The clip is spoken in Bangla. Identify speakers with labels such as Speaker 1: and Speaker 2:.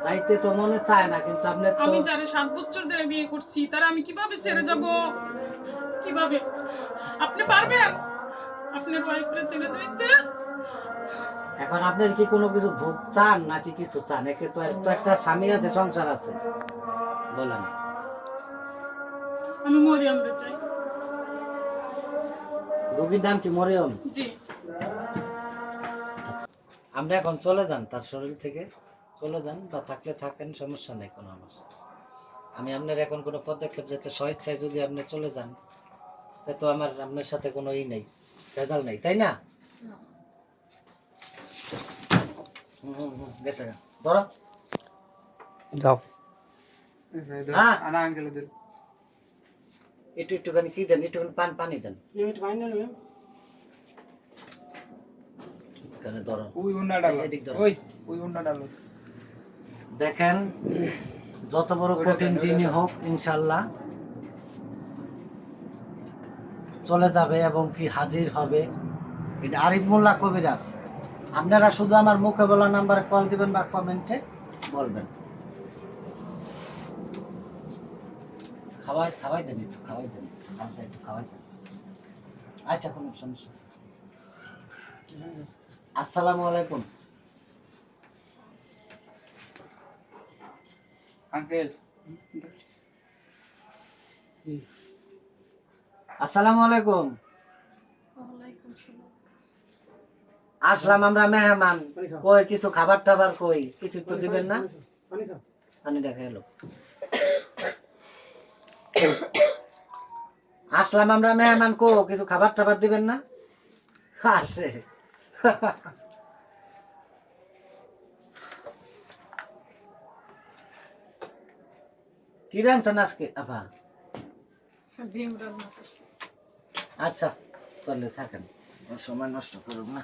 Speaker 1: যাইতে তো মনে চায় না, কিন্তু আপনি তো
Speaker 2: আমি যারে 7 বছর ধরে বিয়ে করছি তারা আমি কিভাবে ছেড়ে যাব? কিভাবে? আপনি পারবেন আপনার ওয়াইফকে ছেড়ে দিতে?
Speaker 1: এখন আপনার কি কোনো কিছু ভোগ চান নাকি কিছু চান? একে তো একটা স্বামী আছে, সংসার আছে, বলেন।
Speaker 2: আমি মরিয়ম রে চাই।
Speaker 1: রোগীর নাম কি মরিয়ম?
Speaker 2: জি।
Speaker 1: আমরা এখন চলে যান, তার শরীর থেকে চলে যান, বা থাকলে থাকেন, সমস্যা নেই কোনো আমার। আমি আপনার এখন কোনো পদক্ষেপ যাতে স্বেচ্ছায় যদি আপনি চলে যান, তো আমার আপনার সাথে কোনো ই নেই, ভেজাল নেই, তাই না? গেছে ধরো
Speaker 3: যাও
Speaker 1: হ্যাঁ
Speaker 3: আনা আঙ্কেল
Speaker 1: একটুখানি কি দেন, একটুখানি পানি দেন এখানে, ধরো
Speaker 3: ওই উন্না ডালো
Speaker 1: এদিক ধরো।
Speaker 3: ওই উন্না ডালো
Speaker 1: দেখেন, যত বড় কঠিন জিনিস হোক ইনশাল্লাহ চলে যাবে এবং কি হাজির হবে। এটা আরিফ মোল্লা কবিরাজ। আপনারা শুধু আমার মুখে বলা নাম্বারে কল দিবেন বা কমেন্টে বলবেন। খাওয়াই দেন, একটু খাওয়াই দেন, হালকা একটু খাওয়াই দেন। আচ্ছা, কোনো সমস্যা। আসসালামু আলাইকুম
Speaker 3: আঙ্কেল
Speaker 1: আসসালামু আলাইকুম। আসলাম আমরা মেহমান, কই কিছু খাবার টাবার কই কিছু তো দিবেন না? পানি দেখা এলো। আসলাম আমরা মেহমান, কো কিছু খাবার টাবার দিবেন না? আসে কি রাঁধছেন আজকে আপা?
Speaker 2: ডিম রান্না করছি।
Speaker 1: আচ্ছা তাহলে থাকেন, সময় নষ্ট করুন না।